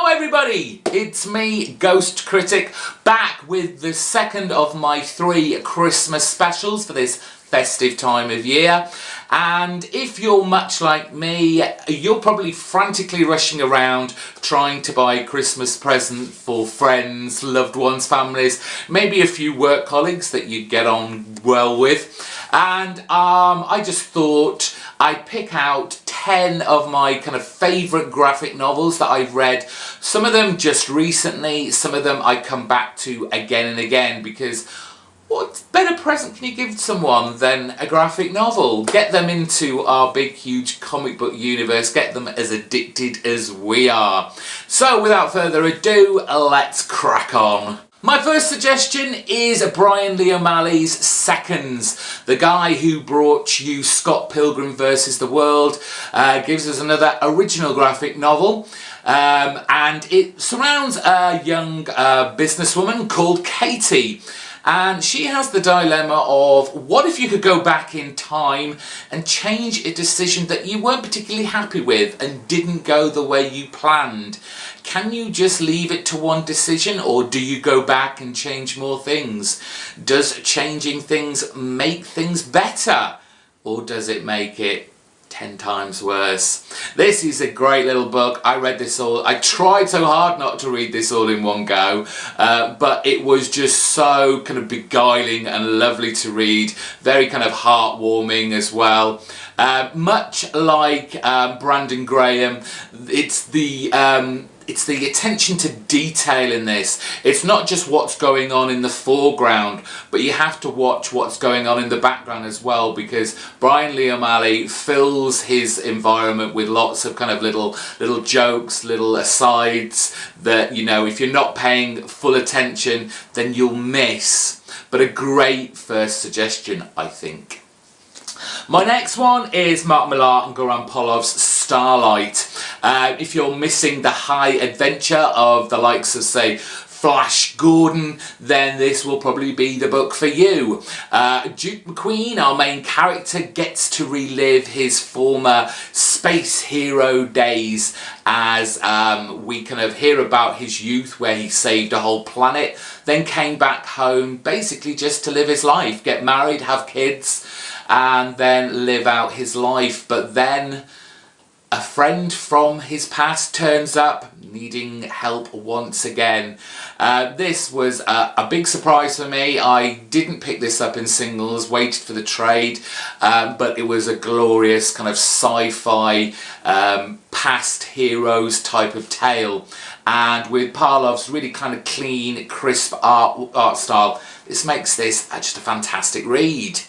Hello everybody, it's me, GhostCritic, back with the second of my 3 Christmas specials for this festive time of year. And if you're much like me, you're probably frantically rushing around trying to buy a Christmas present for friends, loved ones, families, maybe a few work colleagues that you get on well with. And I just thought I'd pick out 10 of my kind of favourite graphic novels that I've read. Some of them just recently, some of them I come back to again and again, because what better present can you give someone than a graphic novel? Get them into our big huge comic book universe, get them as addicted as we are. So without further ado, let's crack on. My first suggestion is Brian Lee O'Malley's Seconds. The guy who brought you Scott Pilgrim vs. the World gives us another original graphic novel. And it surrounds a young businesswoman called Katie. And she has the dilemma of, what if you could go back in time and change a decision that you weren't particularly happy with and didn't go the way you planned? Can you just leave it to one decision, or do you go back and change more things? Does changing things make things better, or does it make it 10 times worse? This is a great little book. I read this all. I tried so hard not to read this all in one go, but it was just so kind of beguiling and lovely to read. Very kind of heartwarming as well. Much like Brandon Graham, it's the attention to detail in this. It's not just what's going on in the foreground, but you have to watch what's going on in the background as well, because Brian Lee O'Malley fills his environment with lots of kind of little jokes, little asides that, you know, if you're not paying full attention, then you'll miss. But a great first suggestion, I think. My next one is Mark Millar and Goran Polov's Starlight. If you're missing the high adventure of the likes of, say, Flash Gordon, then this will probably be the book for you. Duke McQueen, our main character, gets to relive his former space hero days as we kind of hear about his youth, where he saved a whole planet, then came back home basically just to live his life, get married, have kids, and then live out his life. But then a friend from his past turns up needing help once again. This was a big surprise for me. I didn't pick this up in singles, waited for the trade, but it was a glorious kind of sci-fi past heroes type of tale. And with Parlov's really kind of clean, crisp art style, this makes this just a fantastic read.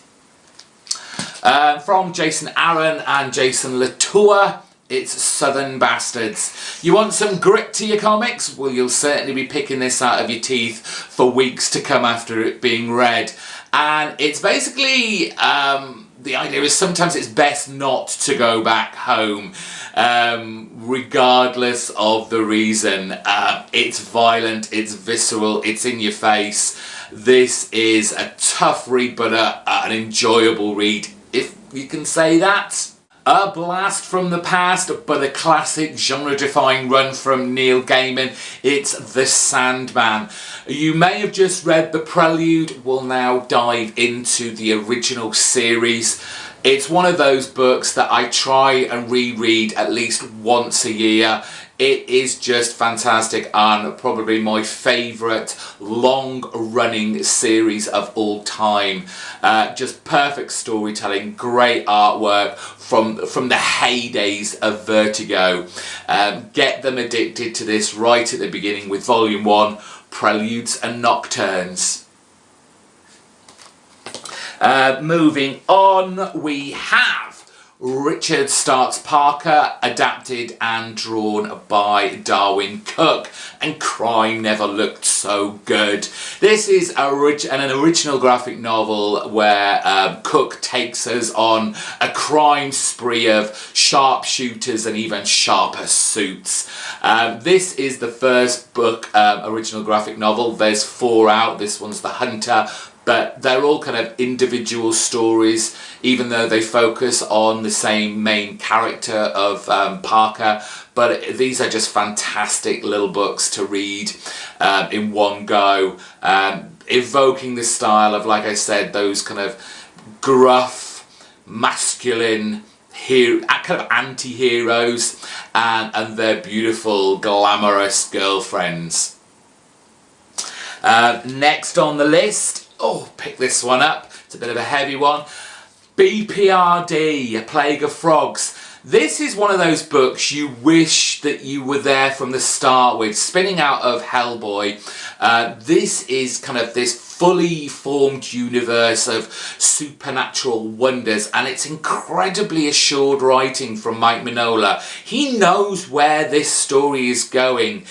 From Jason Aaron and Jason Latour, it's Southern Bastards. You want some grit to your comics? Well, you'll certainly be picking this out of your teeth for weeks to come after it being read. And it's basically, the idea is sometimes it's best not to go back home, regardless of the reason. It's violent, it's visceral, it's in your face. This is a tough read, but an enjoyable read, if you can say that. A blast from the past, but a classic genre-defying run from Neil Gaiman. It's The Sandman. You may have just read the prelude. We'll now dive into the original series. It's one of those books that I try and reread at least once a year. It is just fantastic and probably my favourite long-running series of all time. Just perfect storytelling, great artwork from the heydays of Vertigo. Get them addicted to this right at the beginning with Volume 1, Preludes and Nocturnes. Moving on, we have Richard Starks Parker, adapted and drawn by Darwin Cook, and crime never looked so good. This is an original graphic novel where Cook takes us on a crime spree of sharpshooters and even sharper suits. This is the first book, original graphic novel. There's 4 out. This one's The Hunter. But they're all kind of individual stories, even though they focus on the same main character of Parker. but these are just fantastic little books to read in one go, evoking the style of, like I said, those kind of gruff, masculine kind of anti-heroes and their beautiful, glamorous girlfriends. Next on the list, pick this one up, it's a bit of a heavy one. B.P.R.D, A Plague of Frogs. This is one of those books you wish that you were there from the start with, spinning out of Hellboy. This is kind of this fully formed universe of supernatural wonders, and it's incredibly assured writing from Mike Mignola. He knows where this story is going,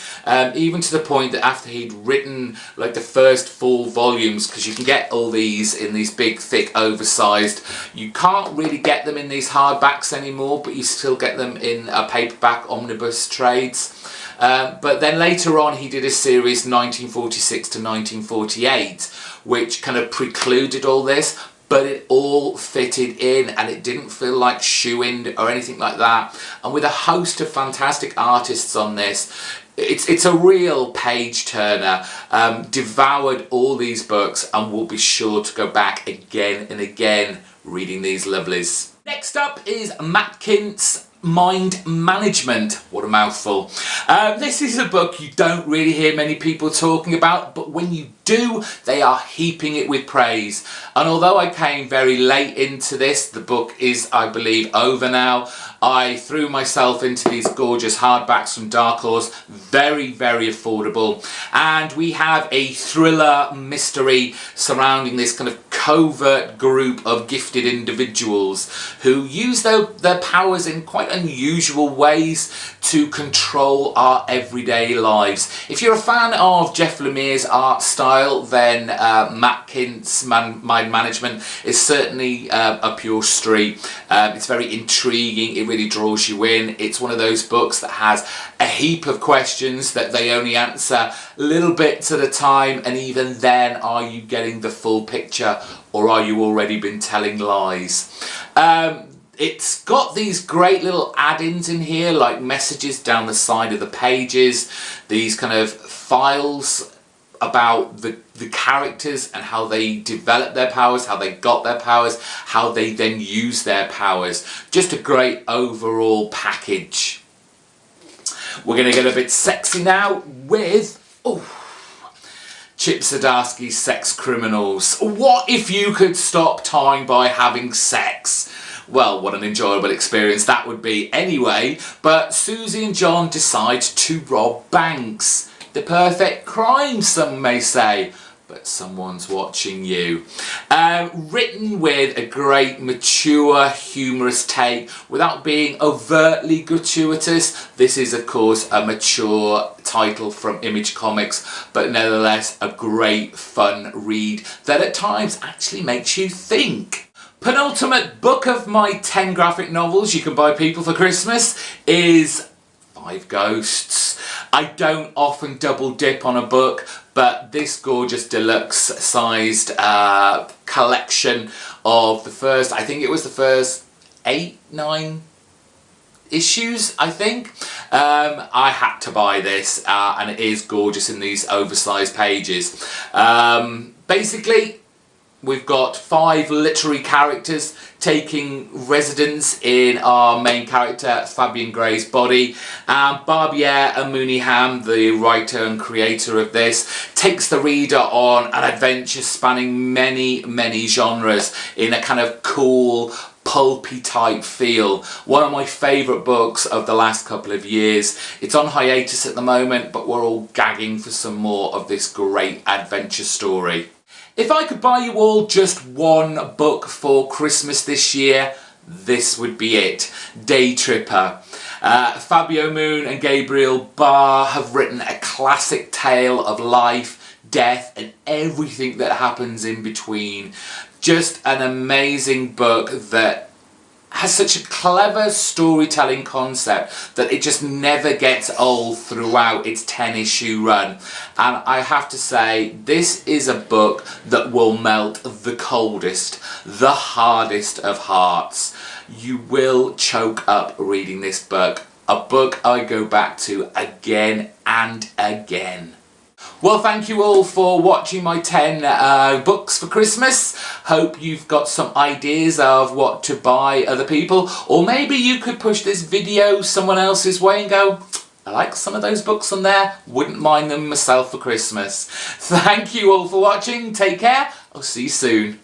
even to the point that after he'd written like the first 4 volumes, because you can get all these in these big, thick, oversized, you can't really get them in these hardbacks anymore, but you still get them in a paperback omnibus trades. But then later on he did a series 1946 to 1948 which kind of precluded all this, but it all fitted in and it didn't feel like shoe-in or anything like that. And with a host of fantastic artists on this, it's a real page turner. Devoured all these books and will be sure to go back again and again reading these lovelies. Next up is Matt Kint's Mind Management. What a mouthful. This is a book you don't really hear many people talking about, but when you do, they are heaping it with praise. And although I came very late into this, the book is, I believe, over now. I threw myself into these gorgeous hardbacks from Dark Horse, very, very affordable. And we have a thriller mystery surrounding this kind of covert group of gifted individuals who use their powers in quite unusual ways to control our everyday lives. If you're a fan of Jeff Lemire's art style, then Matt Kint's Mind Management is certainly up your street. It's very intriguing, it really draws you in. It's one of those books that has a heap of questions that they only answer little bits at a time, and even then, are you getting the full picture or are you already been telling lies? It's got these great little add-ins in here, like messages down the side of the pages, these kind of files about the characters and how they developed their powers, how they got their powers, how they then use their powers. Just a great overall package. We're going to get a bit sexy now with Chip Zdarsky's Sex Criminals. What if you could stop time by having sex? Well, what an enjoyable experience that would be anyway. But Susie and John decide to rob banks. The perfect crime, some may say, but someone's watching you. Written with a great, mature, humorous take without being overtly gratuitous. This is, of course, a mature title from Image Comics, but nevertheless a great, fun read that at times actually makes you think. Penultimate book of my 10 graphic novels you can buy people for Christmas is 5 Ghosts. I don't often double dip on a book, but this gorgeous deluxe sized collection of the first, I think it was the first 8, 9 issues, I think. I had to buy this and it is gorgeous in these oversized pages. Basically, we've got 5 literary characters taking residence in our main character Fabian Gray's body. Barbier Mooneyham, the writer and creator of this, takes the reader on an adventure spanning many, many genres in a kind of cool, pulpy type feel. One of my favourite books of the last couple of years. It's on hiatus at the moment, but we're all gagging for some more of this great adventure story. If I could buy you all just one book for Christmas this year, this would be it. Day Tripper. Fabio Moon and Gabriel Barr have written a classic tale of life, death and everything that happens in between. Just an amazing book that has such a clever storytelling concept that it just never gets old throughout its 10-issue run. And I have to say, this is a book that will melt the coldest, the hardest of hearts. You will choke up reading this book. a book I go back to again and again. Well, thank you all for watching my 10 books for Christmas. Hope you've got some ideas of what to buy other people, or maybe you could push this video someone else's way and go, I like some of those books on there, wouldn't mind them myself for Christmas. Thank you all for watching, take care, I'll see you soon.